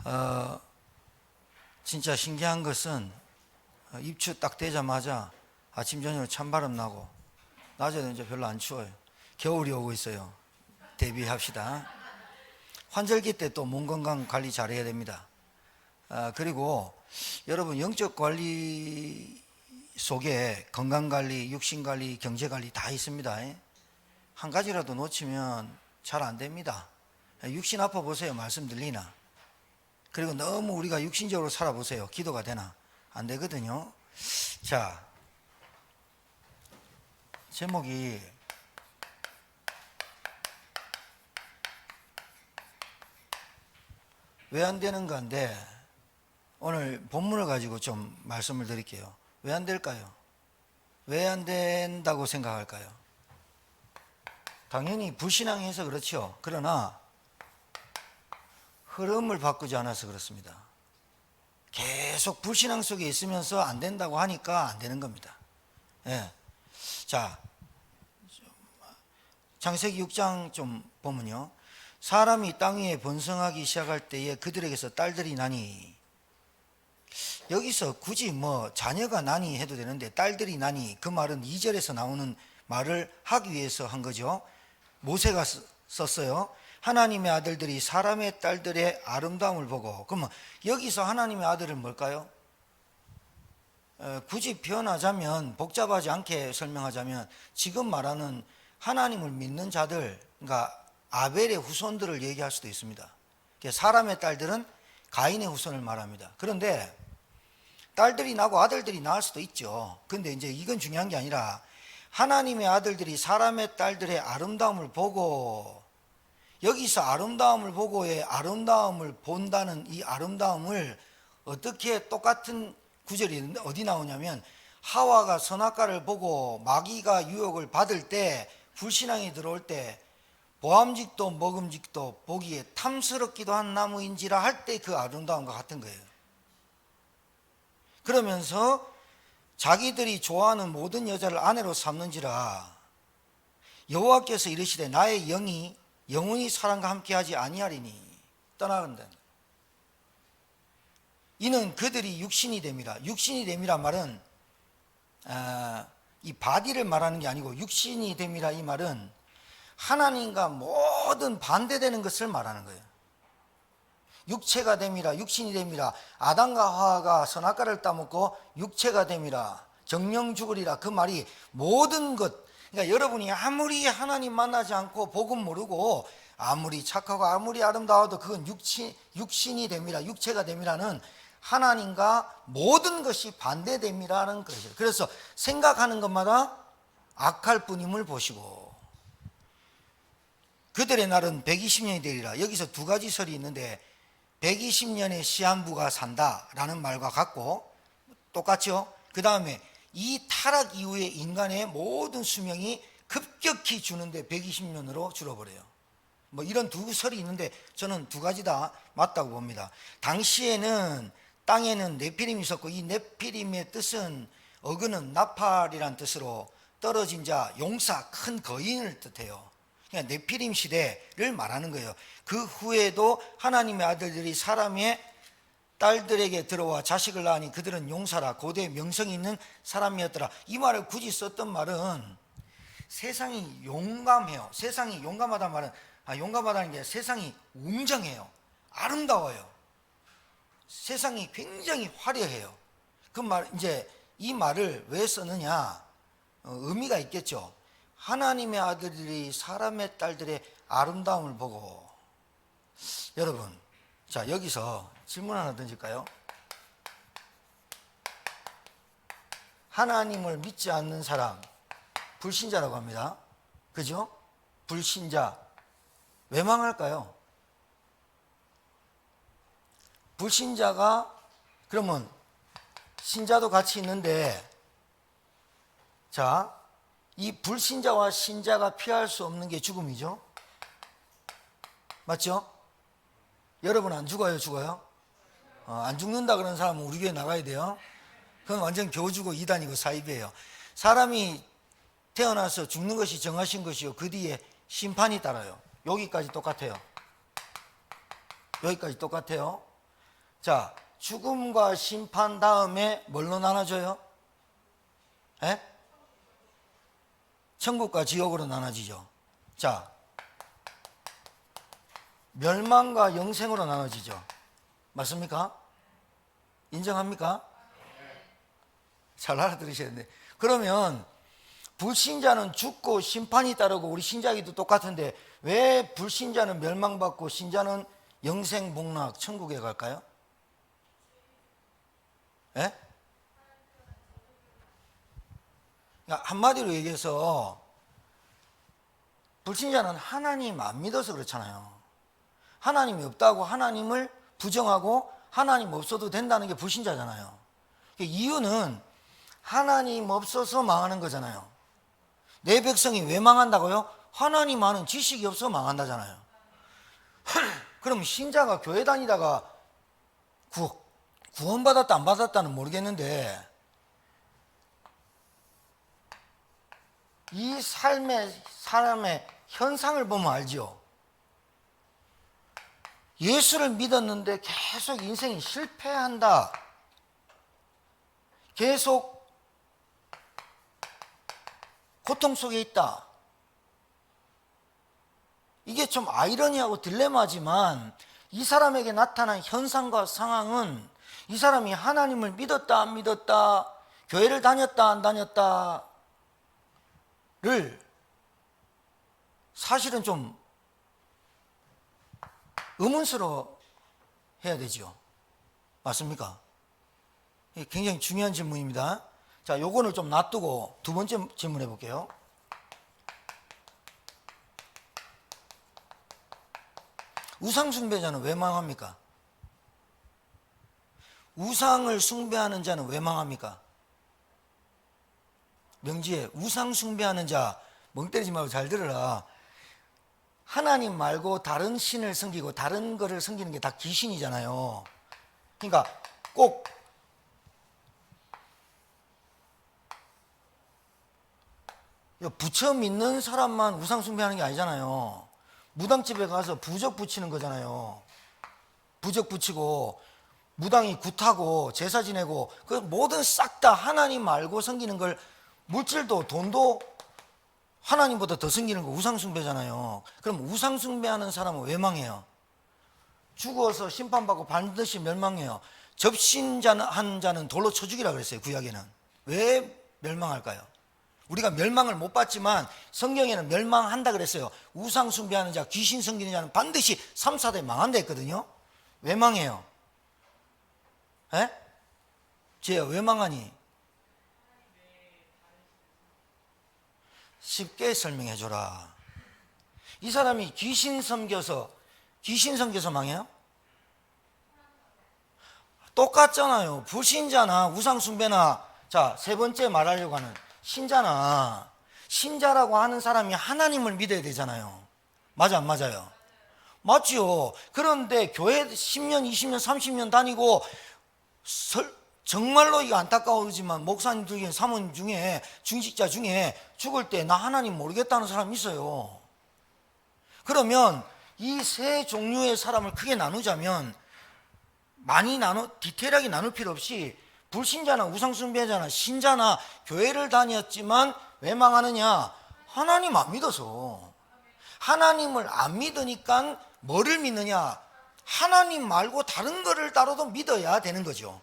어, 진짜 신기한 것은 입추 딱 되자마자 아침 저녁 찬바람 나고 낮에는 이제 별로 안 추워요. 겨울이 오고 있어요. 대비합시다. 환절기 때 또 몸 건강 관리 잘해야 됩니다. 그리고 여러분 영적 관리 속에 건강 관리, 육신 관리, 경제 관리 다 있습니다. 한 가지라도 놓치면 잘 안 됩니다. 육신 아파 보세요. 말씀 들리나? 그리고 너무 우리가 육신적으로 살아보세요. 기도가 되나? 안 되거든요. 자, 제목이 왜 안 되는가인데 오늘 본문을 가지고 좀 말씀을 드릴게요. 왜 안 될까요? 왜 안 된다고 생각할까요? 당연히 불신앙해서 그렇죠. 그러나 흐름을 바꾸지 않아서 그렇습니다. 계속 불신앙 속에 있으면서 안 된다고 하니까 안 되는 겁니다. 예. 자, 창세기 6장 좀 보면요. 사람이 땅 위에 번성하기 시작할 때에 그들에게서 딸들이 나니, 여기서 굳이 뭐 자녀가 나니 해도 되는데 딸들이 나니, 그 말은 2절에서 나오는 말을 하기 위해서 한 거죠. 모세가 썼어요. 하나님의 아들들이 사람의 딸들의 아름다움을 보고. 그러면 여기서 하나님의 아들은 뭘까요? 굳이 표현하자면, 복잡하지 않게 설명하자면 지금 말하는 하나님을 믿는 자들, 그러니까 아벨의 후손들을 얘기할 수도 있습니다. 사람의 딸들은 가인의 후손을 말합니다. 그런데 딸들이 나고 아들들이 낳을 수도 있죠. 그런데 이제 이건 중요한 게 아니라 하나님의 아들들이 사람의 딸들의 아름다움을 보고, 여기서 아름다움을 보고의 아름다움을 본다는 이 아름다움을 어떻게, 똑같은 구절이 있는데 어디 나오냐면, 하와가 선악과를 보고 마귀가 유혹을 받을 때, 불신앙이 들어올 때 보암직도 먹음직도 보기에 탐스럽기도 한 나무인지라 할 때 그 아름다움과 같은 거예요. 그러면서 자기들이 좋아하는 모든 여자를 아내로 삼는지라 여호와께서 이르시되 나의 영이 영원히 사람과 함께하지 아니하리니 떠나간다. 이는 그들이 육신이 됨이라. 육신이 됨이란 말은 이 바디를 말하는 게 아니고, 육신이 됨이라 이 말은 하나님과 모든 반대되는 것을 말하는 거예요. 육체가 됨이라, 육신이 됨이라. 아담과 하와가 선악과를 따먹고 육체가 됨이라, 정령 죽으리라. 그 말이 모든 것, 그러니까 여러분이 아무리 하나님 만나지 않고 복음 모르고 아무리 착하고 아무리 아름다워도 그건 육신이 됨이라, 육체가 됨이라는 하나님과 모든 것이 반대됨이라는 것이죠. 그래서 생각하는 것마다 악할 뿐임을 보시고, 그들의 날은 120년이 되리라. 여기서 두 가지 설이 있는데, 120년의 시한부가 산다라는 말과 같고 똑같죠. 그 다음에 이 타락 이후에 인간의 모든 수명이 급격히 주는데 120년으로 줄어버려요. 뭐 이런 두 설이 있는데 저는 두 가지 다 맞다고 봅니다. 당시에는 땅에는 네피림이 있었고, 이 네피림의 뜻은, 어근은 나팔이란 뜻으로 떨어진 자, 용사, 큰 거인을 뜻해요. 그냥 네피림 시대를 말하는 거예요. 그 후에도 하나님의 아들들이 사람의 딸들에게 들어와 자식을 낳으니 그들은 용사라, 고대 명성이 있는 사람이었더라. 이 말을 굳이 썼던 말은 세상이 용감해요. 세상이 용감하다는 말은, 용감하다는 게 세상이 웅장해요. 아름다워요. 세상이 굉장히 화려해요. 그 말, 이제 이 말을 왜 썼느냐? 의미가 있겠죠. 하나님의 아들들이 사람의 딸들의 아름다움을 보고. 여러분, 자, 여기서 질문 하나 던질까요? 하나님을 믿지 않는 사람, 불신자라고 합니다. 그죠? 불신자. 왜 망할까요? 불신자가, 그러면 신자도 같이 있는데, 자, 이 불신자와 신자가 피할 수 없는 게 죽음이죠. 맞죠? 여러분 안 죽어요, 죽어요? 안 죽는다 그러는 사람은 우리 교회 나가야 돼요. 그건 완전 교주고 이단이고 사입이에요. 사람이 태어나서 죽는 것이 정하신 것이요, 그 뒤에 심판이 따라요. 여기까지 똑같아요. 여기까지 똑같아요. 자, 죽음과 심판 다음에 뭘로 나눠져요? 에? 천국과 지옥으로 나눠지죠. 자, 멸망과 영생으로 나눠지죠. 맞습니까? 인정합니까? 잘 알아들으셔야 되는데, 그러면 불신자는 죽고 심판이 따르고 우리 신자에게도 똑같은데 왜 불신자는 멸망받고 신자는 영생 복락 천국에 갈까요? 예? 그러니까 한마디로 얘기해서 불신자는 하나님 안 믿어서 그렇잖아요. 하나님이 없다고 하나님을 부정하고 하나님 없어도 된다는 게 불신자잖아요. 이유는 하나님 없어서 망하는 거잖아요. 내 백성이 왜 망한다고요? 하나님 아는 지식이 없어 망한다잖아요. 그럼 신자가 교회 다니다가 구원받았다 안 받았다는 모르겠는데 이 삶의 사람의 현상을 보면 알죠. 예수를 믿었는데 계속 인생이 실패한다. 계속 고통 속에 있다. 이게 좀 아이러니하고 딜레마지만 이 사람에게 나타난 현상과 상황은 이 사람이 하나님을 믿었다 안 믿었다, 교회를 다녔다 안 다녔다를 사실은 좀 의문스러워 해야 되죠. 맞습니까? 이게 굉장히 중요한 질문입니다. 자, 요거를 좀 놔두고 두 번째 질문해 볼게요. 우상 숭배자는 왜 망합니까? 우상을 숭배하는 자는 왜 망합니까? 명지에 우상 숭배하는 자, 멍 때리지 말고 잘 들어라. 하나님 말고 다른 신을 섬기고 다른 거를 섬기는 게 다 귀신이잖아요. 그러니까 꼭 부처 믿는 사람만 우상 숭배하는 게 아니잖아요. 무당집에 가서 부적 붙이는 거잖아요. 부적 붙이고 무당이 굿하고 제사 지내고 그 모든 싹 다 하나님 말고 섬기는 걸, 물질도 돈도 하나님보다 더 섬기는 거 우상 숭배잖아요. 그럼 우상 숭배하는 사람은 왜 망해요? 죽어서 심판받고 반드시 멸망해요. 접신한 자는 돌로 쳐 죽이라 그랬어요. 구약에는. 왜 멸망할까요? 우리가 멸망을 못 받지만 성경에는 멸망한다 그랬어요. 우상 숭배하는 자, 귀신 섬기는 자는 반드시 3, 4대 망한다 했거든요. 왜 망해요? 에? 쟤야 왜 망하니? 쉽게 설명해 줘라. 이 사람이 귀신 섬겨서 망해요? 똑같잖아요. 불신자나 우상 숭배나, 자, 세 번째 말하려고 하는 신자나, 신자라고 하는 사람이 하나님을 믿어야 되잖아요. 맞아 안 맞아요? 맞지요. 그런데 교회 10년, 20년, 30년 다니고 정말로 이거 안타까우지만 목사님 중에, 사모님 중에, 중직자 중에 죽을 때 나 하나님 모르겠다는 사람이 있어요. 그러면 이 세 종류의 사람을 크게 나누자면, 많이 디테일하게 나눌 필요 없이 불신자나 우상숭배자나 신자나 교회를 다녔지만 왜 망하느냐? 하나님 안 믿어서. 하나님을 안 믿으니까 뭐를 믿느냐? 하나님 말고 다른 거를 따로도 믿어야 되는 거죠.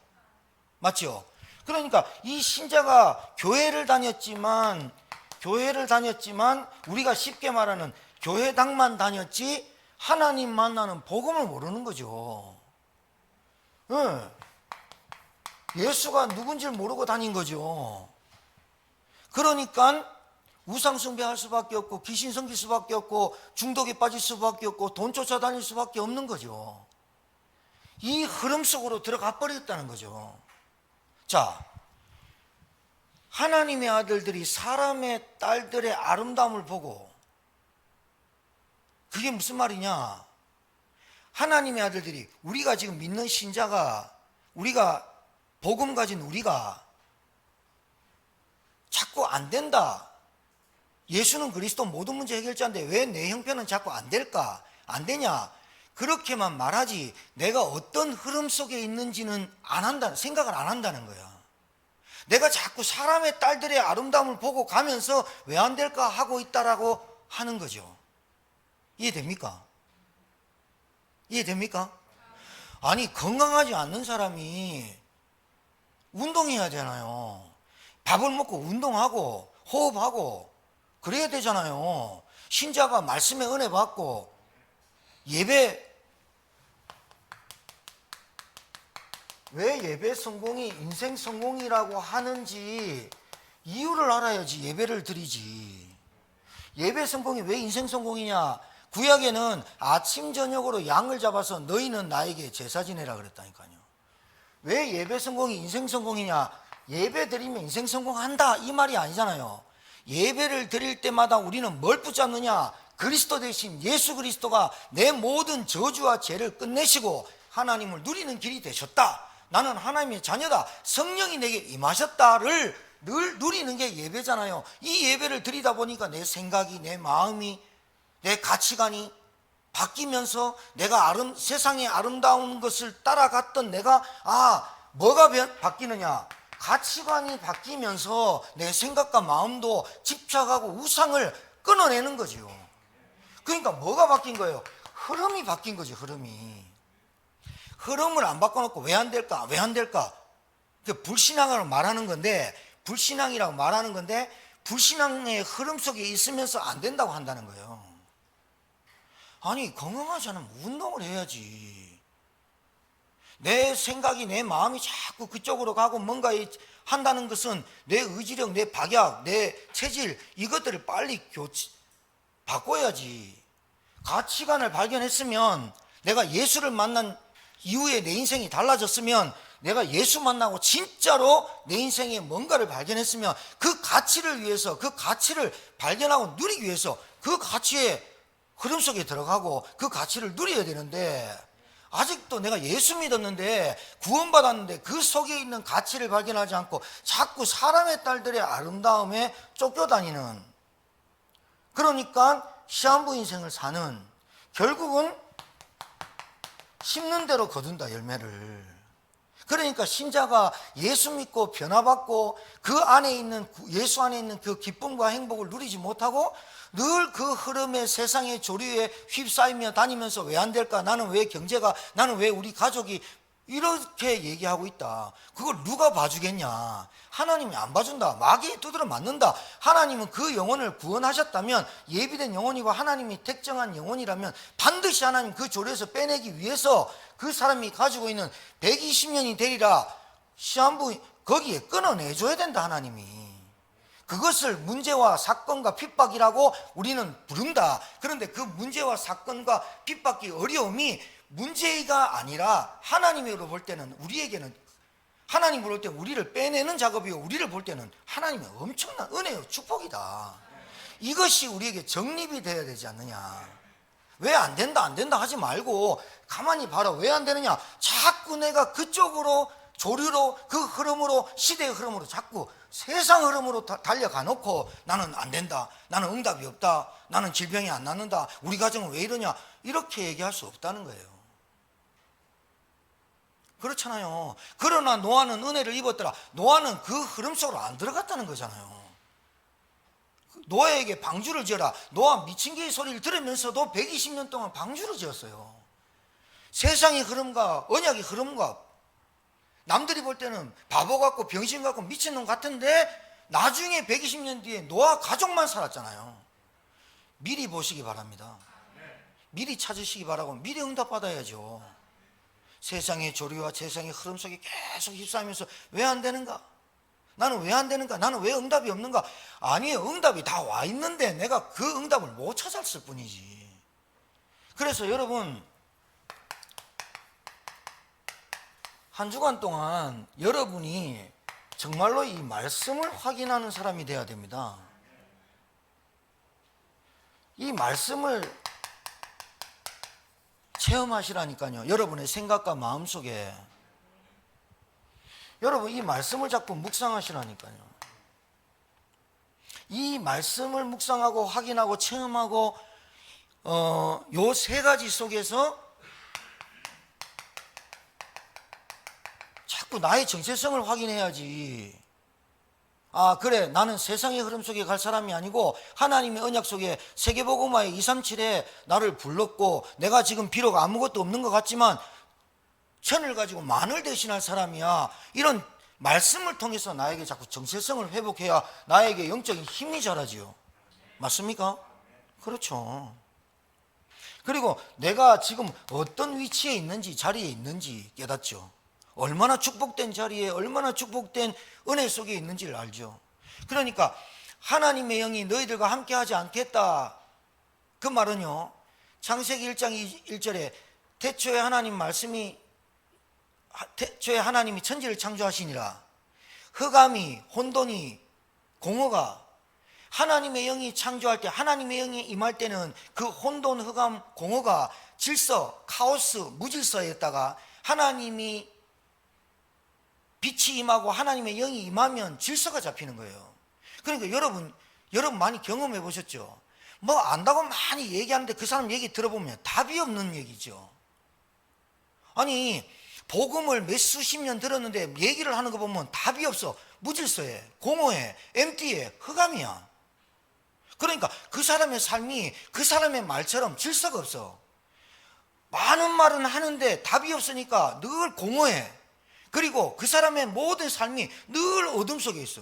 맞죠? 그러니까 이 신자가 교회를 다녔지만 우리가 쉽게 말하는 교회당만 다녔지 하나님 만나는 복음을 모르는 거죠. 예수가 누군지를 모르고 다닌 거죠. 그러니까 우상 숭배할 수밖에 없고 귀신 섬길 수밖에 없고 중독에 빠질 수밖에 없고 돈 쫓아다닐 수밖에 없는 거죠. 이 흐름 속으로 들어가 버렸다는 거죠. 자, 하나님의 아들들이 사람의 딸들의 아름다움을 보고, 그게 무슨 말이냐? 하나님의 아들들이, 우리가 지금 믿는 신자가, 우리가 복음 가진 우리가 자꾸 안 된다. 예수는 그리스도 모든 문제 해결자인데 왜 내 형편은 자꾸 안 될까? 안 되냐? 그렇게만 말하지 내가 어떤 흐름 속에 있는지는 안 한다, 생각을 안 한다는 거야. 내가 자꾸 사람의 딸들의 아름다움을 보고 가면서 왜 안 될까 하고 있다라고 하는 거죠. 이해됩니까? 이해됩니까? 아니, 건강하지 않는 사람이 운동해야 되잖아요. 밥을 먹고 운동하고 호흡하고 그래야 되잖아요. 신자가 말씀의 은혜 받고 왜 예배 성공이 인생 성공이라고 하는지 이유를 알아야지 예배를 드리지. 예배 성공이 왜 인생 성공이냐? 구약에는 아침 저녁으로 양을 잡아서 너희는 나에게 제사 지내라 그랬다니까요. 왜 예배 성공이 인생 성공이냐? 예배 드리면 인생 성공한다 이 말이 아니잖아요. 예배를 드릴 때마다 우리는 뭘 붙잡느냐? 그리스도 대신 예수 그리스도가 내 모든 저주와 죄를 끝내시고 하나님을 누리는 길이 되셨다. 나는 하나님의 자녀다. 성령이 내게 임하셨다를 늘 누리는 게 예배잖아요. 이 예배를 드리다 보니까 내 생각이, 내 마음이, 내 가치관이 바뀌면서 내가 세상의 아름다운 것을 따라갔던 내가 뭐가 바뀌느냐? 가치관이 바뀌면서 내 생각과 마음도 집착하고 우상을 끊어내는 거죠. 그러니까 뭐가 바뀐 거예요? 흐름이 바뀐 거죠. 흐름을 안 바꿔놓고 왜 안 될까? 왜 안 될까? 불신앙이라고 말하는 건데 불신앙의 흐름 속에 있으면서 안 된다고 한다는 거예요. 아니, 건강하지 않으면 운동을 해야지. 내 생각이, 내 마음이 자꾸 그쪽으로 가고 뭔가 한다는 것은 내 의지력, 내 박약, 내 체질 이것들을 빨리 바꿔야지. 가치관을 발견했으면, 내가 예수를 만난 이후에 내 인생이 달라졌으면, 내가 예수 만나고 진짜로 내 인생에 뭔가를 발견했으면 그 가치를 위해서, 그 가치를 발견하고 누리기 위해서 그 가치의 흐름 속에 들어가고 그 가치를 누려야 되는데, 아직도 내가 예수 믿었는데 구원받았는데 그 속에 있는 가치를 발견하지 않고 자꾸 사람의 딸들의 아름다움에 쫓겨다니는, 그러니까 시한부 인생을 사는, 결국은 심는 대로 거둔다 열매를. 그러니까 신자가 예수 믿고 변화받고 그 안에 있는, 예수 안에 있는 그 기쁨과 행복을 누리지 못하고 늘 그 흐름의 세상의 조류에 휩싸이며 다니면서 왜 안 될까? 나는 왜 경제가, 나는 왜 우리 가족이 이렇게 얘기하고 있다. 그걸 누가 봐주겠냐? 하나님이 안 봐준다. 마귀에 두드려 맞는다. 하나님은 그 영혼을 구원하셨다면, 예비된 영혼이고 하나님이 택정한 영혼이라면 반드시 하나님 그 조류에서 빼내기 위해서 그 사람이 가지고 있는 120년이 되리라 시한부 거기에 끊어내줘야 된다. 하나님이 그것을 문제와 사건과 핍박이라고 우리는 부른다. 그런데 그 문제와 사건과 핍박의 어려움이 문제가 아니라 하나님으로 볼 때는, 우리에게는 하나님으로 볼 때는 우리를 빼내는 작업이고, 우리를 볼 때는 하나님의 엄청난 은혜요 축복이다. 이것이 우리에게 정립이 되어야 되지 않느냐. 왜 안 된다 하지 말고 가만히 봐라. 왜 안 되느냐? 자꾸 내가 그쪽으로, 조류로, 그 흐름으로, 시대의 흐름으로 자꾸 세상 흐름으로 달려가 놓고 나는 안 된다, 나는 응답이 없다, 나는 질병이 안 낫는다, 우리 가정은 왜 이러냐, 이렇게 얘기할 수 없다는 거예요. 그렇잖아요. 그러나 노아는 은혜를 입었더라. 노아는 그 흐름 속으로 안 들어갔다는 거잖아요. 노아에게 방주를 지어라. 노아 미친 개의 소리를 들으면서도 120년 동안 방주를 지었어요. 세상의 흐름과 언약의 흐름과, 남들이 볼 때는 바보 같고 병신 같고 미친놈 같은데 나중에 120년 뒤에 노아 가족만 살았잖아요. 미리 보시기 바랍니다. 미리 찾으시기 바라고 미리 응답받아야죠. 세상의 조류와 세상의 흐름 속에 계속 휩싸이면서 왜 안 되는가? 나는 왜 안 되는가? 나는 왜 응답이 없는가? 아니에요. 응답이 다 와 있는데 내가 그 응답을 못 찾았을 뿐이지. 그래서 여러분, 한 주간 동안 여러분이 정말로 이 말씀을 확인하는 사람이 되어야 됩니다. 이 말씀을 체험하시라니까요. 여러분의 생각과 마음 속에. 여러분, 이 말씀을 자꾸 묵상하시라니까요. 이 말씀을 묵상하고 확인하고 체험하고 요 세 가지 속에서 자꾸 나의 정체성을 확인해야지. 아, 그래, 나는 세상의 흐름 속에 갈 사람이 아니고 하나님의 언약 속에 세계복음화의 237에 나를 불렀고, 내가 지금 비록 아무것도 없는 것 같지만 천을 가지고 만을 대신할 사람이야. 이런 말씀을 통해서 나에게 자꾸 정체성을 회복해야 나에게 영적인 힘이 자라지요. 맞습니까? 그렇죠. 그리고 내가 지금 어떤 위치에 있는지, 자리에 있는지 깨닫죠. 얼마나 축복된 자리에, 얼마나 축복된 은혜 속에 있는지를 알죠. 그러니까 하나님의 영이 너희들과 함께 하지 않겠다, 그 말은요, 창세기 1장 1절에 태초에 하나님이 천지를 창조하시니라. 흑암이, 혼돈이, 공허가, 하나님의 영이 창조할 때, 하나님의 영이 임할 때는 그 혼돈, 흑암, 공허가 질서, 카오스, 무질서였다가 하나님이 빛이 임하고 하나님의 영이 임하면 질서가 잡히는 거예요. 그러니까 여러분 많이 경험해 보셨죠? 뭐 안다고 많이 얘기하는데 그 사람 얘기 들어보면 답이 없는 얘기죠. 아니, 복음을 몇 수십 년 들었는데 얘기를 하는 거 보면 답이 없어. 무질서해, 공허해, 엠티해, 흑암이야. 그러니까 그 사람의 삶이 그 사람의 말처럼 질서가 없어. 많은 말은 하는데 답이 없으니까 늘 공허해. 그리고 그 사람의 모든 삶이 늘 어둠 속에 있어.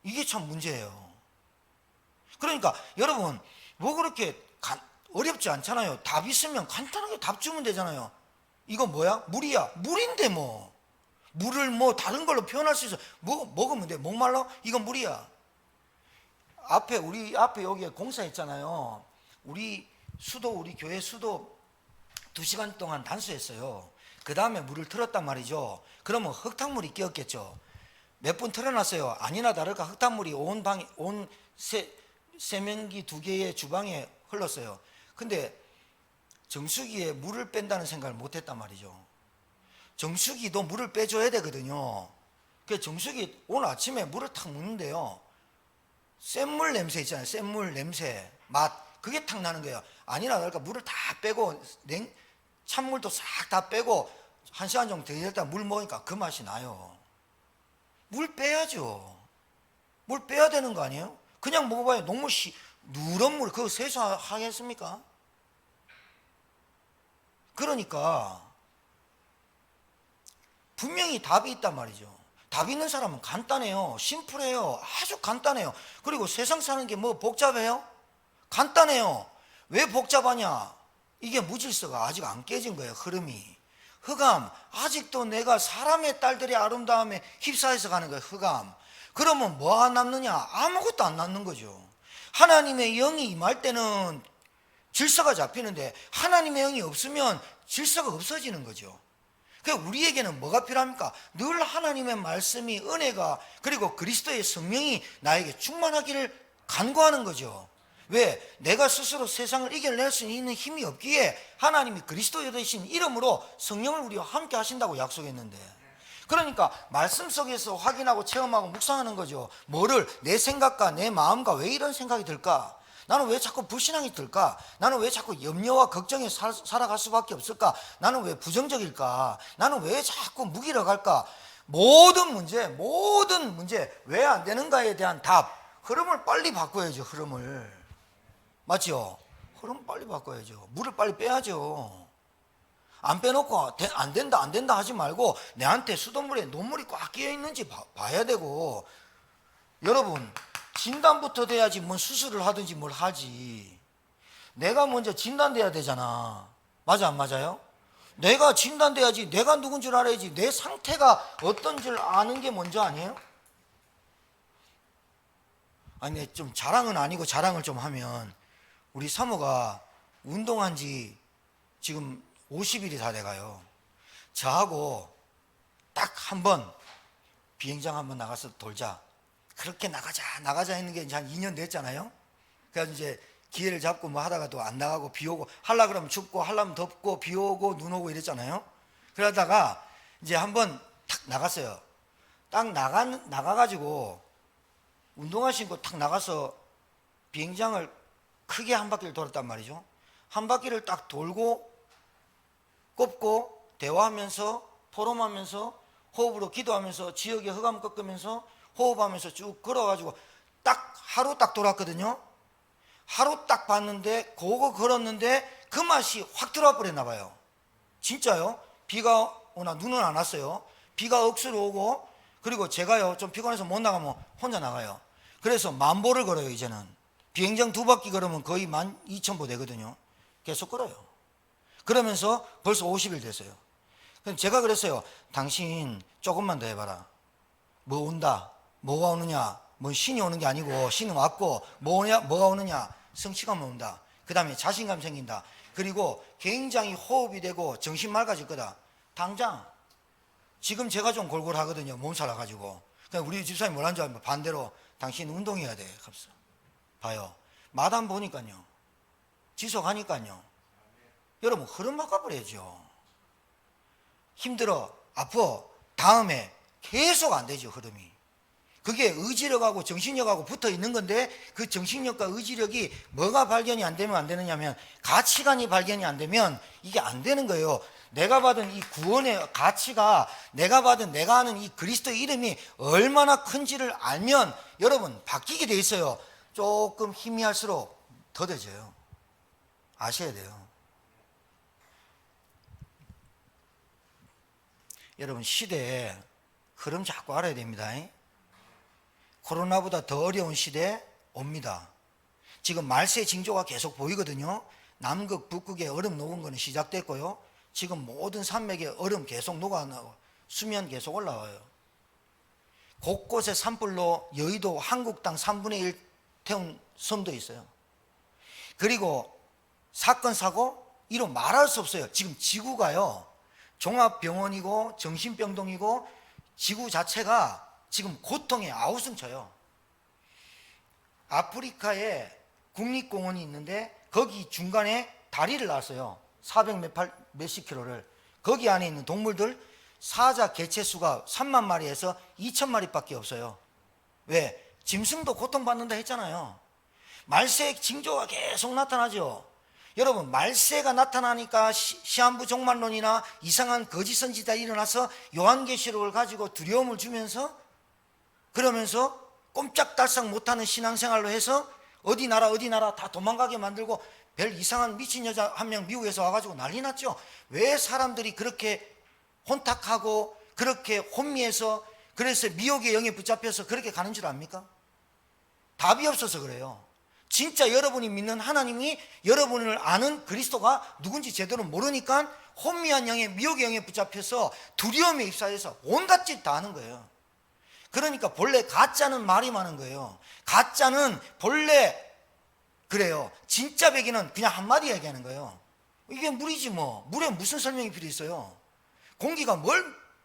이게 참 문제예요. 그러니까 여러분, 뭐 그렇게 어렵지 않잖아요. 답 있으면 간단하게 답 주면 되잖아요. 이거 뭐야? 물이야. 물인데 뭐. 물을 뭐 다른 걸로 표현할 수 있어. 뭐 먹으면 돼. 목말라? 이건 물이야. 우리 앞에 여기에 공사했잖아요. 우리 교회 수도 2시간 동안 단수했어요. 그 다음에 물을 틀었단 말이죠. 그러면 흙탕물이 끼었겠죠. 몇 분 틀어놨어요. 아니나 다를까 흙탕물이 온 세면기 2개의 주방에 흘렀어요. 근데 정수기에 물을 뺀다는 생각을 못했단 말이죠. 정수기도 물을 빼줘야 되거든요. 그 정수기 오늘 아침에 물을 탁 묻는데요, 센물 냄새 있잖아요. 센물 냄새, 맛, 그게 탁 나는 거예요. 아니나 다를까 물을 다 빼고 찬물도 싹 다 빼고 1시간 정도 더 있다 물 먹으니까 그 맛이 나요. 물 빼야죠. 물 빼야 되는 거 아니에요? 그냥 먹어봐요. 너무 누런 물, 그거 세수하겠습니까? 그러니까 분명히 답이 있단 말이죠. 답 있는 사람은 간단해요. 심플해요. 아주 간단해요. 그리고 세상 사는 게 뭐 복잡해요? 간단해요. 왜 복잡하냐? 이게 무질서가 아직 안 깨진 거예요. 흐름이. 흑암, 아직도 내가 사람의 딸들의 아름다움에 휩싸여서 가는 거예요. 흑암. 그러면 뭐가 남느냐? 아무것도 안 남는 거죠. 하나님의 영이 임할 때는 질서가 잡히는데 하나님의 영이 없으면 질서가 없어지는 거죠. 그러니까 우리에게는 뭐가 필요합니까? 늘 하나님의 말씀이, 은혜가, 그리고 그리스도의 성령이 나에게 충만하기를 간구하는 거죠. 왜? 내가 스스로 세상을 이겨낼 수 있는 힘이 없기에 하나님이 그리스도 되신 이름으로 성령을 우리와 함께 하신다고 약속했는데, 그러니까 말씀 속에서 확인하고 체험하고 묵상하는 거죠. 뭐를? 내 생각과 내 마음과 왜 이런 생각이 들까? 나는 왜 자꾸 불신앙이 들까? 나는 왜 자꾸 염려와 걱정에 살아갈 수밖에 없을까? 나는 왜 부정적일까? 나는 왜 자꾸 무기력할까? 모든 문제 왜 안 되는가에 대한 답, 흐름을 빨리 바꿔야죠. 흐름을. 맞죠? 흐름 빨리 바꿔야죠. 물을 빨리 빼야죠. 안 빼놓고 안 된다 하지 말고 내한테 수돗물에 녹물이 꽉 끼어 있는지 봐야 되고, 여러분, 진단부터 돼야지 뭔 수술을 하든지 뭘 하지. 내가 먼저 진단돼야 되잖아. 맞아, 안 맞아요? 내가 진단돼야지. 내가 누군 줄 알아야지. 내 상태가 어떤 줄 아는 게 먼저 아니에요? 아니, 좀 자랑은 아니고 자랑을 좀 하면, 우리 사모가 운동한 지 지금 50일이 다 돼가요. 저하고 딱 한 번 비행장 한번 나가서 돌자. 그렇게 나가자 했는 게 이제 한 2년 됐잖아요. 그래서 이제 기회를 잡고 뭐 하다가도 안 나가고 비 오고, 하려 그러면 춥고, 하려면 덥고, 비 오고, 눈 오고 이랬잖아요. 그러다가 이제 한번 탁 나갔어요. 딱 나가가지고 운동화 신고 탁 나가서 비행장을 크게 한 바퀴를 돌았단 말이죠. 한 바퀴를 딱 돌고 꼽고 대화하면서 토론하면서 호흡으로 기도하면서 지역의 흑암 꺾으면서 호흡하면서 쭉 걸어가지고 딱 하루 딱 돌았거든요. 하루 딱 봤는데 그거 걸었는데 그 맛이 확 들어와 버렸나 봐요. 진짜요. 비가 오나 눈은 안 왔어요. 비가 억수로 오고, 그리고 제가요 좀 피곤해서 못 나가면 혼자 나가요. 그래서 10,000보를 걸어요. 이제는 비행장 2바퀴 걸으면 거의 12,000보 되거든요. 계속 걸어요. 그러면서 벌써 50일 됐어요. 그럼 제가 그랬어요. 당신 조금만 더 해봐라. 뭐 온다, 뭐가 오느냐, 뭐 신이 오는 게 아니고 신은 왔고 뭐가 오느냐, 성취감 온다. 그 다음에 자신감 생긴다. 그리고 굉장히 호흡이 되고 정신 맑아질 거다. 당장 지금 제가 좀 골골하거든요. 몸살아가지고. 그냥 우리 집사님 뭐라는 줄 알면 반대로 당신 운동해야 돼. 그래서 봐요. 마담 보니까요. 지속하니까요. 여러분 흐름 바꿔버려야죠. 힘들어, 아파, 다음에 계속 안 되죠. 흐름이. 그게 의지력하고 정신력하고 붙어 있는 건데, 그 정신력과 의지력이 뭐가 발견이 안 되면 안 되느냐면 가치관이 발견이 안 되면 이게 안 되는 거예요. 내가 받은 이 구원의 가치가, 내가 아는 이 그리스도 이름이 얼마나 큰지를 알면 여러분 바뀌게 돼 있어요. 조금 희미할수록 더뎌져요. 아셔야 돼요. 여러분 시대에 흐름 자꾸 알아야 됩니다. 코로나보다 더 어려운 시대 옵니다. 지금 말세 징조가 계속 보이거든요. 남극, 북극에 얼음 녹은 거는 시작됐고요. 지금 모든 산맥에 얼음 계속 녹아나고 수면 계속 올라와요. 곳곳에 산불로 여의도 한국 땅 3분의 1 태운 섬도 있어요. 그리고 사건 사고 이로 말할 수 없어요. 지금 지구가요 종합병원이고 정신병동이고 지구 자체가 지금 고통에 아우성쳐요. 아프리카에 국립공원이 있는데 거기 중간에 다리를 놨어요. 400몇십 킬로를. 거기 안에 있는 동물들 사자 개체수가 3만 마리에서 2천 마리밖에 없어요. 왜? 짐승도 고통받는다 했잖아요. 말세 징조가 계속 나타나죠. 여러분 말세가 나타나니까 시한부 종말론이나 이상한 거짓 선지자 일어나서 요한계시록을 가지고 두려움을 주면서, 그러면서 꼼짝달싹 못하는 신앙생활로 해서 어디 나라 다 도망가게 만들고 별 이상한 미친 여자 한 명 미국에서 와가지고 난리 났죠. 왜 사람들이 그렇게 혼탁하고 그렇게 혼미해서, 그래서 미혹의 영에 붙잡혀서 그렇게 가는 줄 압니까? 답이 없어서 그래요. 진짜 여러분이 믿는 하나님이 여러분을 아는 그리스도가 누군지 제대로 모르니까 혼미한 영에, 미혹의 영에 붙잡혀서 두려움에 입사해서 온갖 짓 다 하는 거예요. 그러니까 본래 가짜는 말이 많은 거예요. 가짜는 본래 그래요. 진짜 배기는 그냥 한마디 얘기하는 거예요. 이게 물이지 뭐. 물에 무슨 설명이 필요 있어요? 공기가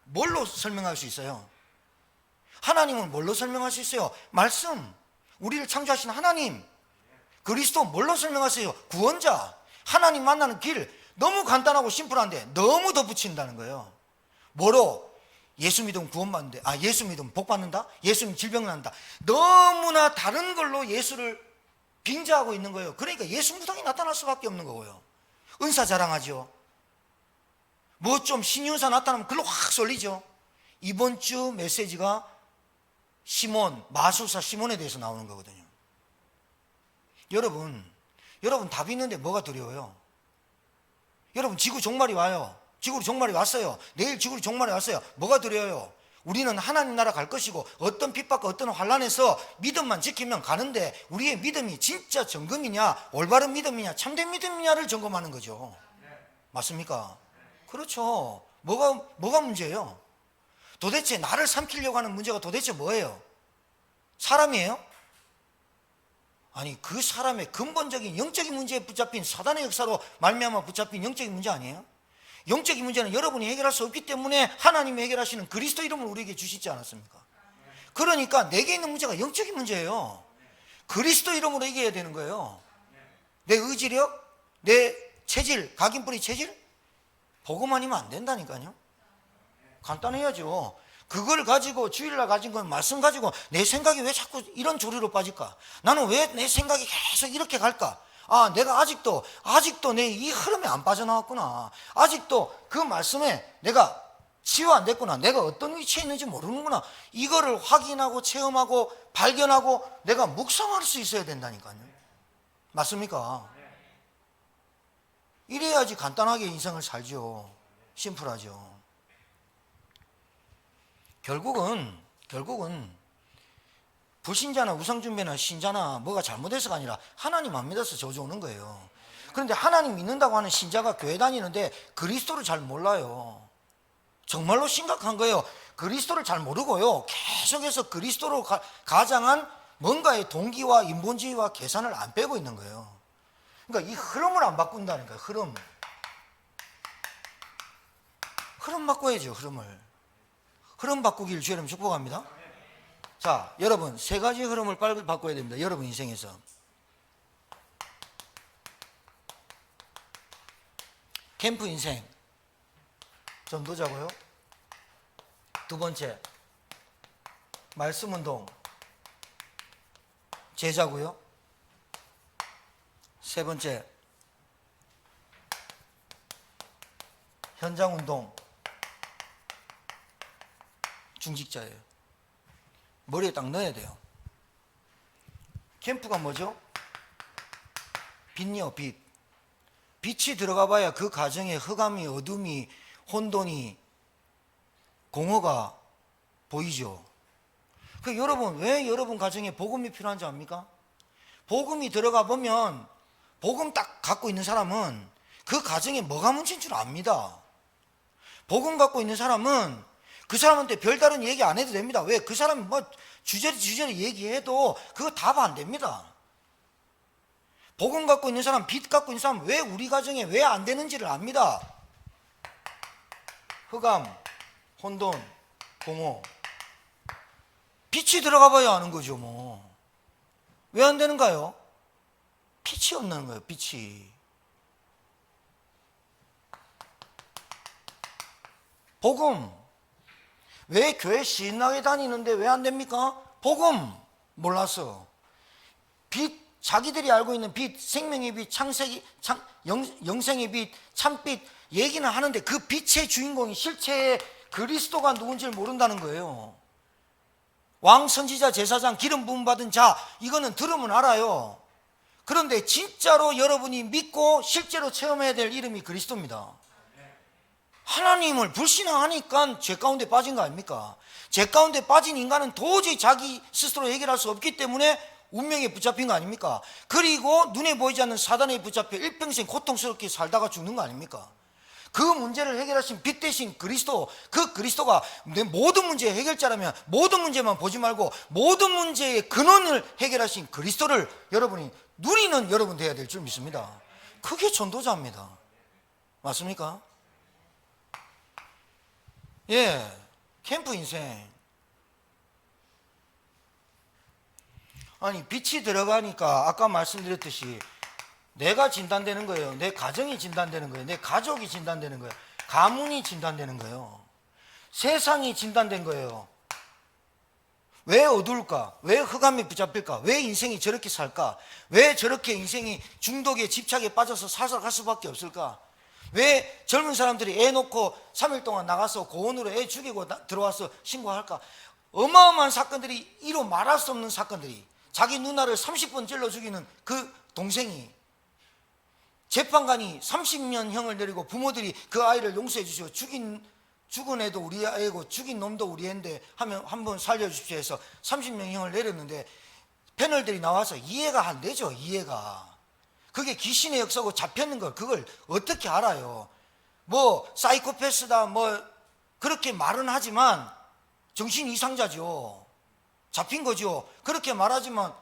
뭘로 설명할 수 있어요? 하나님은 뭘로 설명할 수 있어요? 말씀. 우리를 창조하신 하나님. 그리스도 뭘로 설명하세요? 구원자. 하나님 만나는 길. 너무 간단하고 심플한데 너무 덧붙인다는 거예요. 뭐로? 예수 믿으면 구원받는데, 예수 믿으면 복받는다? 예수 믿으면 질병 난다. 너무나 다른 걸로 예수를 빙자하고 있는 거예요. 그러니까 예수 무당이 나타날 수밖에 없는 거고요. 은사 자랑하죠. 뭐 좀 신유은사 나타나면 글로 확 쏠리죠. 이번 주 메시지가 시몬, 마술사 시몬에 대해서 나오는 거거든요. 여러분 답이 있는데 뭐가 두려워요? 여러분 지구 종말이 와요. 지구로 종말이 왔어요. 내일 지구로 종말이 왔어요. 뭐가 두려워요? 우리는 하나님 나라 갈 것이고 어떤 핍박과 어떤 환난에서 믿음만 지키면 가는데, 우리의 믿음이 진짜 정금이냐, 올바른 믿음이냐, 참된 믿음이냐를 점검하는 거죠. 맞습니까? 그렇죠. 뭐가 문제예요? 도대체 나를 삼키려고 하는 문제가 도대체 뭐예요? 사람이에요? 아니 그 사람의 근본적인 영적인 문제에 붙잡힌 사단의 역사로 말미암아 붙잡힌 영적인 문제 아니에요? 영적인 문제는 여러분이 해결할 수 없기 때문에 하나님이 해결하시는 그리스도 이름을 우리에게 주시지 않았습니까? 그러니까 내게 있는 문제가 영적인 문제예요. 그리스도 이름으로 이겨야 되는 거예요. 내 의지력, 내 체질, 각인뿌리 체질, 보고만 이면 안 된다니까요. 간단해야죠. 그걸 가지고 주일날 가진 건 말씀 가지고 내 생각이 왜 자꾸 이런 조류로 빠질까? 나는 왜 내 생각이 계속 이렇게 갈까? 내가 아직도 내 이 흐름에 안 빠져나왔구나. 아직도 그 말씀에 내가 치유 안 됐구나. 내가 어떤 위치에 있는지 모르는구나. 이거를 확인하고 체험하고 발견하고 내가 묵상할 수 있어야 된다니까요. 맞습니까? 이래야지 간단하게 인생을 살죠. 심플하죠. 결국은 불신자나 우상숭배나 신자나 뭐가 잘못해서가 아니라 하나님 안 믿어서 저주 오는 거예요. 그런데 하나님 믿는다고 하는 신자가 교회 다니는데 그리스도를 잘 몰라요. 정말로 심각한 거예요. 그리스도를 잘 모르고요, 계속해서 그리스도로 가장한 뭔가의 동기와 인본주의와 계산을 안 빼고 있는 거예요. 그러니까 이 흐름을 안 바꾼다는 거예요. 흐름 바꿔야죠. 흐름 바꾸기를 주님 축복합니다. 자, 여러분 세 가지 흐름을 빨리 바꿔야 됩니다. 여러분 인생에서. 캠프 인생, 전도자고요. 두 번째, 말씀 운동, 제자고요. 세 번째, 현장 운동, 중직자예요. 머리에 딱 넣어야 돼요. 캠프가 뭐죠? 빛이요, 빛. 빛이 들어가 봐야 그 가정에 흑암이, 어둠이, 혼돈이, 공허가 보이죠. 그 여러분, 왜 여러분 가정에 복음이 필요한지 압니까? 복음이 들어가 보면, 복음 딱 갖고 있는 사람은 그 가정에 뭐가 문제인 줄 압니다. 복음 갖고 있는 사람은 그 사람한테 별다른 얘기 안 해도 됩니다. 왜? 그 사람이 뭐 주저리 얘기해도 그거 답 안 됩니다. 복음 갖고 있는 사람, 빛 갖고 있는 사람, 왜 우리 가정에 왜 안 되는지를 압니다. 흑암, 혼돈, 공허. 빛이 들어가 봐야 아는 거죠, 뭐. 왜 안 되는가요? 빛이 없는 거예요, 빛이. 복음. 왜 교회 신나게 다니는데 왜 안 됩니까? 복음 몰라서. 빛, 자기들이 알고 있는 빛, 생명의 빛, 영생의 빛, 참빛 얘기는 하는데 그 빛의 주인공이 실체의 그리스도가 누군지를 모른다는 거예요. 왕, 선지자, 제사장, 기름 부음 받은 자, 이거는 들으면 알아요. 그런데 진짜로 여러분이 믿고 실제로 체험해야 될 이름이 그리스도입니다. 하나님을 불신하니까 죄 가운데 빠진 거 아닙니까? 죄 가운데 빠진 인간은 도저히 자기 스스로 해결할 수 없기 때문에 운명에 붙잡힌 거 아닙니까? 그리고 눈에 보이지 않는 사단에 붙잡혀 일평생 고통스럽게 살다가 죽는 거 아닙니까? 그 문제를 해결하신 빛 대신 그리스도, 그 그리스도가 내 모든 문제의 해결자라면 모든 문제만 보지 말고 모든 문제의 근원을 해결하신 그리스도를 여러분이 누리는 여러분 되어야 될 줄 믿습니다. 그게 전도자입니다. 맞습니까? 예, 캠프 인생. 아니, 빛이 들어가니까 아까 말씀드렸듯이 내가 진단되는 거예요. 내 가정이 진단되는 거예요. 내 가족이 진단되는 거예요. 가문이 진단되는 거예요. 세상이 진단된 거예요. 왜 어두울까? 왜 흑암에 붙잡힐까? 왜 인생이 저렇게 살까? 왜 저렇게 인생이 중독에 집착에 빠져서 살아갈 수밖에 없을까? 왜 젊은 사람들이 애 놓고 3일 동안 나가서 고온으로 애 죽이고 들어와서 신고할까? 어마어마한 사건들이 이루 말할 수 없는 사건들이, 자기 누나를 30번 찔러 죽이는 그 동생이, 재판관이 30년형을 내리고 부모들이 그 아이를 용서해 주시고 죽은 애도 우리 애고 죽인 놈도 우리 애인데 하면 한번 살려주십시오 해서 30년형을 내렸는데 패널들이 나와서 이해가 안 되죠. 이해가. 그게 귀신의 역사고 잡혔는 걸 그걸 어떻게 알아요? 뭐 사이코패스다 뭐 그렇게 말은 하지만 정신 이상자죠. 잡힌 거죠. 그렇게 말하지만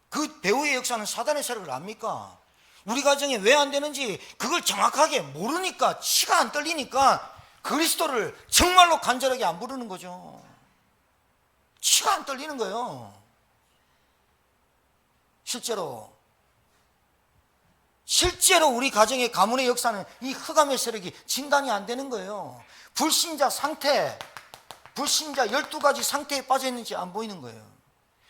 그 배우의 역사는 사단의 세력을 압니까? 우리 가정에 왜 안 되는지 그걸 정확하게 모르니까, 치가 안 떨리니까 그리스도를 정말로 간절하게 안 부르는 거죠. 치가 안 떨리는 거예요. 실제로 우리 가정의 가문의 역사는 이 흑암의 세력이 진단이 안 되는 거예요. 불신자 상태, 불신자 12가지 상태에 빠져 있는지 안 보이는 거예요.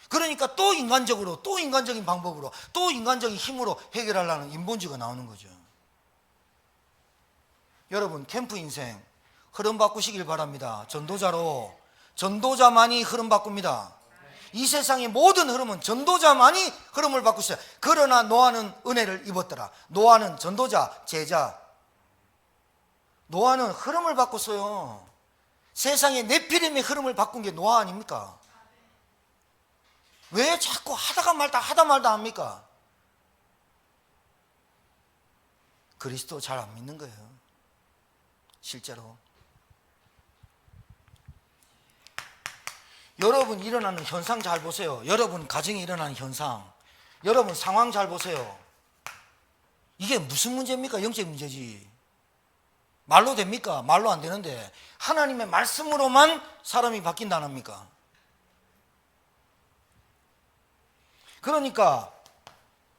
그러니까 또 인간적으로, 또 인간적인 방법으로, 또 인간적인 힘으로 해결하려는 인본주의가 나오는 거죠. 여러분, 캠프 인생, 흐름 바꾸시길 바랍니다. 전도자로. 전도자만이 흐름 바꿉니다. 이 세상의 모든 흐름은 전도자만이 흐름을 바꾸시다. 그러나 노아는 은혜를 입었더라. 노아는 전도자, 제자. 노아는 흐름을 바꿨어요. 세상의 네피림의 흐름을 바꾼 게 노아 아닙니까? 왜 자꾸 하다가 말다 하다 말다 합니까? 그리스도 잘 안 믿는 거예요. 실제로. 여러분 일어나는 현상 잘 보세요. 여러분 가정에 일어나는 현상, 여러분 상황 잘 보세요. 이게 무슨 문제입니까? 영적 문제지. 말로 됩니까? 말로 안 되는데 하나님의 말씀으로만 사람이 바뀐다 안 합니까? 그러니까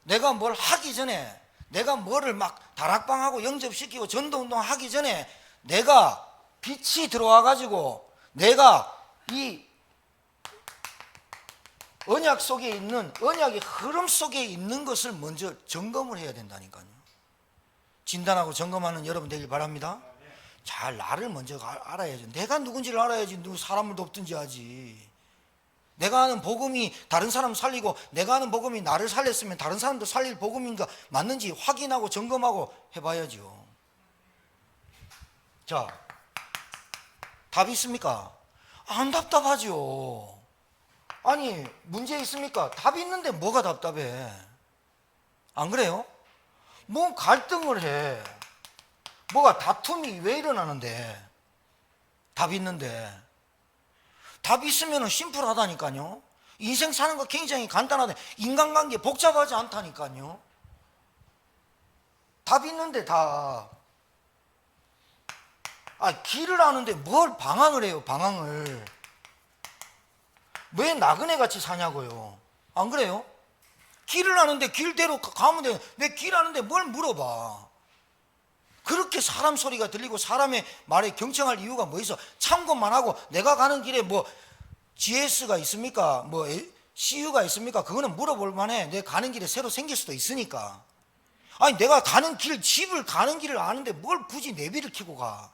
내가 뭘 하기 전에, 내가 뭐를 막 다락방하고 영접시키고 전도운동 하기 전에 내가 빛이 들어와 가지고 내가 이 언약 속에 있는, 언약의 흐름 속에 있는 것을 먼저 점검을 해야 된다니까요. 진단하고 점검하는 여러분 되길 바랍니다. 잘 나를 먼저 알아야지. 내가 누군지를 알아야지 누구 사람을 돕든지 하지. 내가 하는 복음이 다른 사람 살리고 내가 하는 복음이 나를 살렸으면 다른 사람도 살릴 복음인가 맞는지 확인하고 점검하고 해봐야죠. 자, 답이 있습니까? 안 답답하죠. 아니 문제 있습니까? 답이 있는데 뭐가 답답해? 안 그래요? 뭐 갈등을 해. 뭐가 다툼이 왜 일어나는데? 답이 있는데. 답이 있으면 심플하다니까요. 인생 사는 거 굉장히 간단하다. 인간관계 복잡하지 않다니까요. 답이 있는데 답. 길을 아는데 뭘 방황을 해요, 방황을. 왜 나그네같이 사냐고요. 안 그래요? 길을 아는데 길대로 가면 돼. 내 길 아는데 뭘 물어봐. 그렇게 사람 소리가 들리고 사람의 말에 경청할 이유가 뭐 있어? 참고만 하고 내가 가는 길에 뭐 GS가 있습니까? 뭐 CU가 있습니까? 그거는 물어볼 만해. 내 가는 길에 새로 생길 수도 있으니까. 아니 내가 가는 길, 집을 가는 길을 아는데 뭘 굳이 내비를 켜고 가.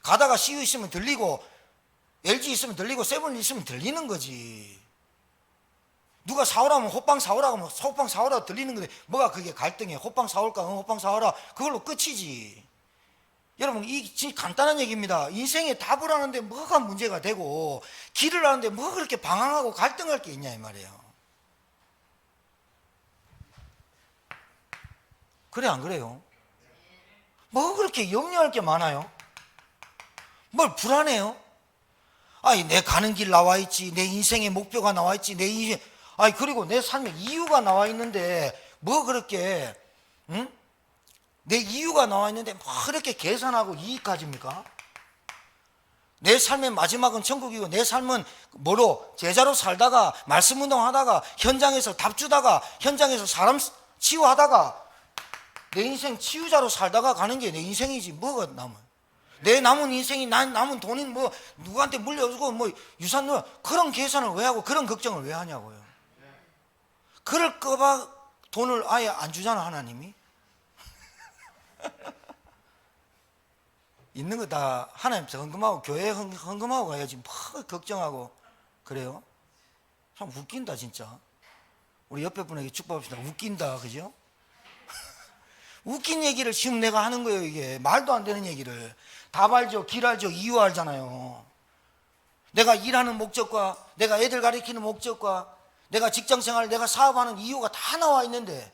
가다가 CU 있으면 들리고 LG 있으면 들리고 세븐 있으면 들리는 거지. 누가 사오라면 호빵 사오라고 하면 호빵 사오라고 들리는 건데 뭐가 그게 갈등이야. 호빵 사올까? 응, 호빵 사오라. 그걸로 끝이지. 여러분 이 진짜 간단한 얘기입니다. 인생에 답을 하는데 뭐가 문제가 되고 길을 하는데 뭐가 그렇게 방황하고 갈등할 게 있냐 이 말이에요. 그래 안 그래요? 뭐 그렇게 염려할 게 많아요? 뭘 불안해요? 아니 내 가는 길 나와 있지, 내 인생의 목표가 나와 있지, 내 인생, 아니 그리고 내 삶의 이유가 나와 있는데 뭐 그렇게 응? 내 이유가 나와 있는데 뭐 그렇게 계산하고 이익가집니까? 내 삶의 마지막은 천국이고 내 삶은 뭐로 제자로 살다가 말씀 운동하다가 현장에서 답 주다가 현장에서 사람 치유하다가 내 인생 치유자로 살다가 가는 게 내 인생이지 뭐가 남은. 내 남은 인생이 남은 돈이 뭐 누구한테 물려주고 뭐 유산 그런 계산을 왜 하고 그런 걱정을 왜 하냐고요. 그럴까봐 돈을 아예 안 주잖아 하나님이. 있는 거 다 하나님께 헌금하고 교회에 헌금하고 가야지 뭐 걱정하고 그래요. 참 웃긴다 진짜. 우리 옆에 분에게 축복합시다. 웃긴다 그죠? 웃긴 얘기를 지금 내가 하는 거예요. 이게 말도 안 되는 얘기를. 답 알죠, 길 알죠, 이유 알잖아요. 내가 일하는 목적과 내가 애들 가르치는 목적과 내가 직장생활, 내가 사업하는 이유가 다 나와 있는데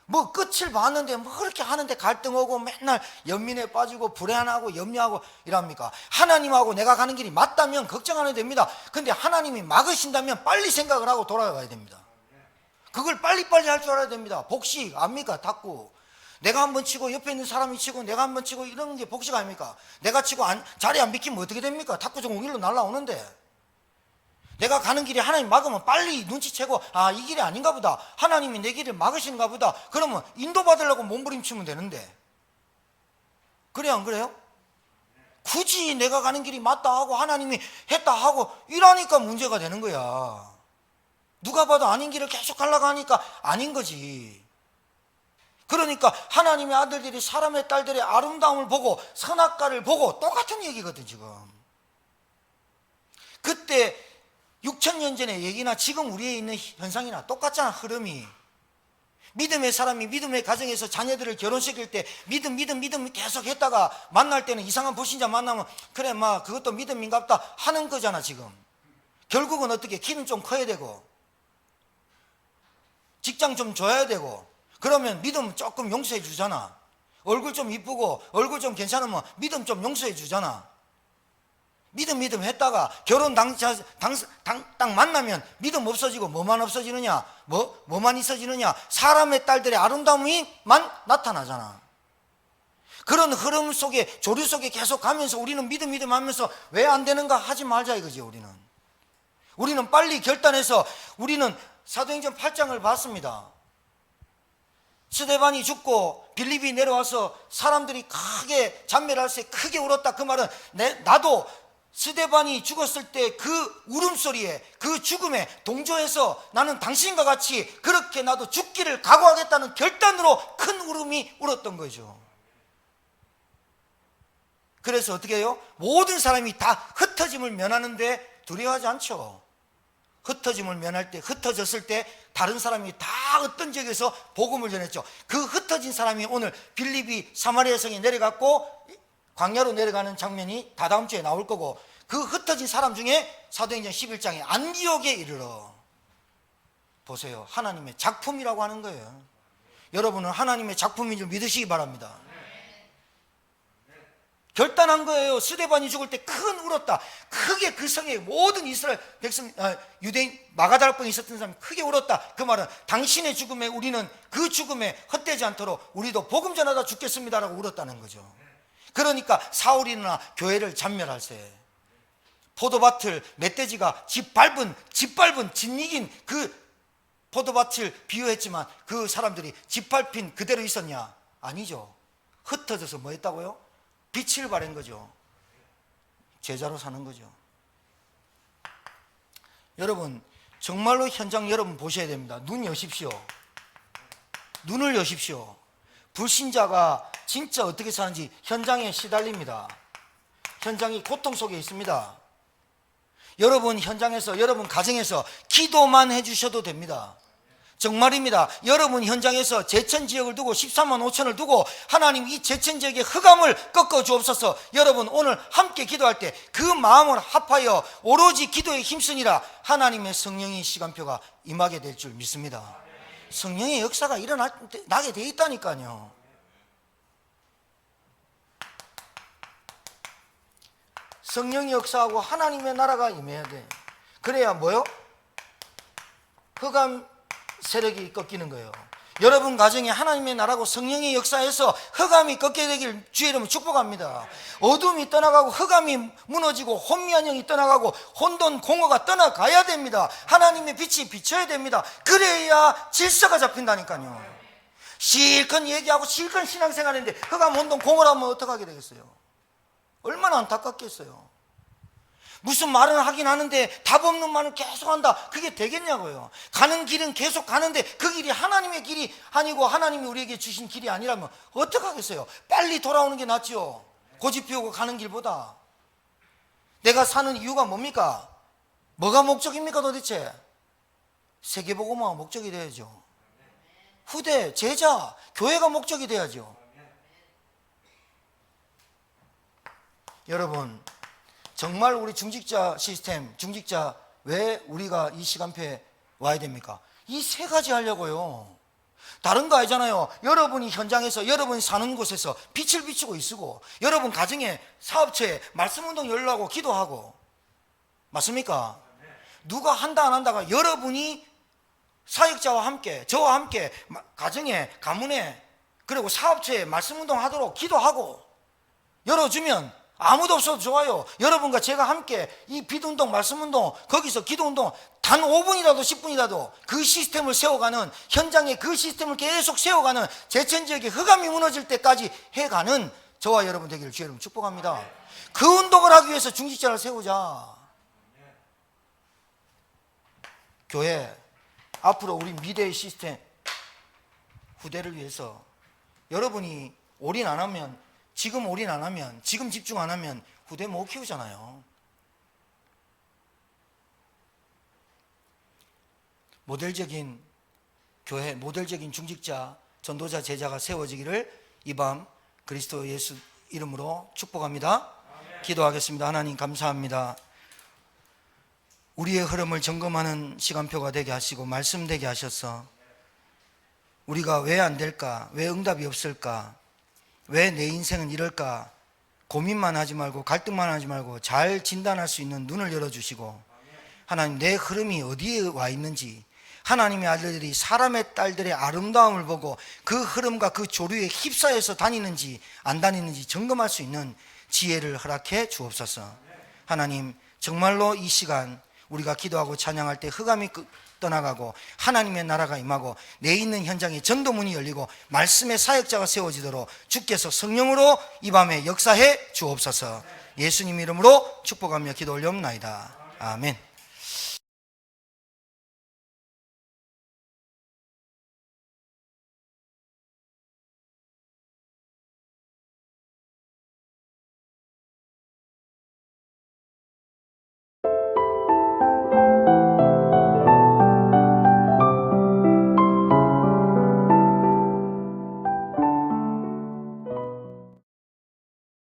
뭐 끝을 봤는데 뭐 그렇게 하는데 갈등 오고 맨날 연민에 빠지고 불안하고 염려하고 이랍니까? 하나님하고 내가 가는 길이 맞다면 걱정 안 해도 됩니다. 근데 하나님이 막으신다면 빨리 생각을 하고 돌아가야 됩니다. 그걸 빨리빨리 할 줄 알아야 됩니다. 복식 압니까? 탁구 내가 한번 치고 옆에 있는 사람이 치고 내가 한번 치고 이러는 게 복식 아닙니까? 내가 치고 자리 안 비키면 어떻게 됩니까? 탁구공 공일로 날아오는데 내가 가는 길에 하나님 막으면 빨리 눈치채고 이 길이 아닌가 보다. 하나님이 내 길을 막으시는가 보다. 그러면 인도받으려고 몸부림치면 되는데 그래 안 그래요? 굳이 내가 가는 길이 맞다 하고 하나님이 했다 하고 이러니까 문제가 되는 거야. 누가 봐도 아닌 길을 계속 가려고 하니까 아닌 거지. 그러니까 하나님의 아들들이 사람의 딸들의 아름다움을 보고 선악과를 보고 똑같은 얘기거든 지금. 그때 6,000년 전의 얘기나 지금 우리에 있는 현상이나 똑같잖아. 흐름이. 믿음의 사람이 믿음의 가정에서 자녀들을 결혼시킬 때 믿음 계속 했다가 만날 때는 이상한 불신자 만나면 그래 막 그것도 믿음인갑다 하는 거잖아 지금. 결국은 어떻게 키는 좀 커야 되고 직장 좀 줘야 되고 그러면 믿음 조금 용서해 주잖아. 얼굴 좀 이쁘고 얼굴 좀 괜찮으면 믿음 좀 용서해 주잖아. 믿음 했다가 결혼 딱 만나면 믿음 없어지고 뭐만 없어지느냐? 뭐만 있어지느냐? 사람의 딸들의 아름다움이만 나타나잖아. 그런 흐름 속에 조류 속에 계속 가면서 우리는 믿음 하면서 왜 안 되는가 하지 말자 이거지. 우리는 빨리 결단해서 우리는 사도행전 8장을 봤습니다. 스데반이 죽고 빌립이 내려와서 사람들이 크게 잔멸할 때 크게 울었다. 그 말은 나도 스데반이 죽었을 때 그 울음소리에 그 죽음에 동조해서 나는 당신과 같이 그렇게 나도 죽기를 각오하겠다는 결단으로 큰 울음이 울었던 거죠. 그래서 어떻게 해요? 모든 사람이 다 흩어짐을 면하는데 두려워하지 않죠. 흩어짐을 면할 때, 흩어졌을 때 다른 사람이 다 어떤 지역에서 복음을 전했죠. 그 흩어진 사람이 오늘 빌립이 사마리아 성에 내려갔고 광야로 내려가는 장면이 다다음 주에 나올 거고, 그 흩어진 사람 중에 사도행전 11장에 안디옥에 이르러 보세요. 하나님의 작품이라고 하는 거예요. 여러분은 하나님의 작품인 줄 믿으시기 바랍니다. 결단한 거예요. 스데반이 죽을 때 큰 울었다. 크게 그 성에 모든 이스라엘 백성, 유대인 마가다락방에 있었던 사람이 크게 울었다. 그 말은 당신의 죽음에 우리는 그 죽음에 헛되지 않도록 우리도 복음 전하다 죽겠습니다라고 울었다는 거죠. 그러니까 사울이나 교회를 잔멸할세. 포도밭을 멧돼지가 짓밟은 짓이긴 그 포도밭을 비유했지만 그 사람들이 짓밟힌 그대로 있었냐? 아니죠. 흩어져서 뭐 했다고요? 빛을 발한 거죠. 제자로 사는 거죠. 여러분 정말로 현장 여러분 보셔야 됩니다. 눈 여십시오. 눈을 여십시오. 불신자가 진짜 어떻게 사는지 현장에 시달립니다. 현장이 고통 속에 있습니다. 여러분 현장에서, 여러분 가정에서 기도만 해주셔도 됩니다. 정말입니다. 여러분 현장에서 제천지역을 두고 13만 5천을 두고 하나님 이 제천지역의 흑암을 꺾어 주옵소서. 여러분 오늘 함께 기도할 때 그 마음을 합하여 오로지 기도에 힘쓰니라 하나님의 성령의 시간표가 임하게 될 줄 믿습니다. 성령의 역사가 일어나게 돼 있다니까요. 성령의 역사하고 하나님의 나라가 임해야 돼. 그래야 뭐요? 흑암 세력이 꺾이는 거예요. 여러분 가정에 하나님의 나라고 성령의 역사에서 흑암이 꺾게 되길 주의 이름으로 축복합니다. 어둠이 떠나가고 흑암이 무너지고 혼미한 영이 떠나가고 혼돈 공허가 떠나가야 됩니다. 하나님의 빛이 비쳐야 됩니다. 그래야 질서가 잡힌다니까요. 실컷 얘기하고 실컷 신앙생활했는데 흑암 혼돈 공허라면 어떡하게 되겠어요? 얼마나 안타깝겠어요. 무슨 말은 하긴 하는데 답 없는 말을 계속 한다. 그게 되겠냐고요. 가는 길은 계속 가는데 그 길이 하나님의 길이 아니고 하나님이 우리에게 주신 길이 아니라면 어떡하겠어요. 빨리 돌아오는 게 낫죠. 고집 피우고 가는 길보다. 내가 사는 이유가 뭡니까? 뭐가 목적입니까 도대체? 세계복음화가 목적이 돼야죠. 후대, 제자, 교회가 목적이 돼야죠. 여러분 정말 우리 중직자 시스템, 중직자 왜 우리가 이 시간표에 와야 됩니까? 이 세 가지 하려고요. 다른 거 아니잖아요. 여러분이 현장에서 여러분이 사는 곳에서 빛을 비추고 있고 여러분 가정에 사업체에 말씀운동 열라고 기도하고 맞습니까? 누가 한다 안 한다가 여러분이 사역자와 함께 저와 함께 가정에 가문에 그리고 사업체에 말씀운동 하도록 기도하고 열어주면 아무도 없어도 좋아요. 여러분과 제가 함께 이 빛운동, 말씀운동, 거기서 기도운동 단 5분이라도 10분이라도 그 시스템을 세워가는, 현장에 그 시스템을 계속 세워가는, 제천지역의 흑암이 무너질 때까지 해가는 저와 여러분 되기를 주의 이름으로 축복합니다. 그 운동을 하기 위해서 중직자를 세우자. 교회 앞으로 우리 미래의 시스템 후대를 위해서 여러분이 올인 안 하면, 지금 올인 안 하면, 지금 집중 안 하면 후대 못 키우잖아요. 모델적인 교회, 모델적인 중직자, 전도자, 제자가 세워지기를 이 밤 그리스도 예수 이름으로 축복합니다. 기도하겠습니다. 하나님 감사합니다. 우리의 흐름을 점검하는 시간표가 되게 하시고 말씀되게 하셔서 우리가 왜 안 될까? 왜 응답이 없을까? 왜 내 인생은 이럴까? 고민만 하지 말고 갈등만 하지 말고 잘 진단할 수 있는 눈을 열어주시고, 하나님 내 흐름이 어디에 와 있는지, 하나님의 아들들이 사람의 딸들의 아름다움을 보고 그 흐름과 그 조류에 휩싸여서 다니는지 안 다니는지 점검할 수 있는 지혜를 허락해 주옵소서. 하나님 정말로 이 시간 우리가 기도하고 찬양할 때 흑암이 떠나가고 하나님의 나라가 임하고 내 있는 현장에 전도문이 열리고 말씀의 사역자가 세워지도록 주께서 성령으로 이 밤에 역사해 주옵소서. 예수님 이름으로 축복하며 기도 올려옵나이다. 아멘.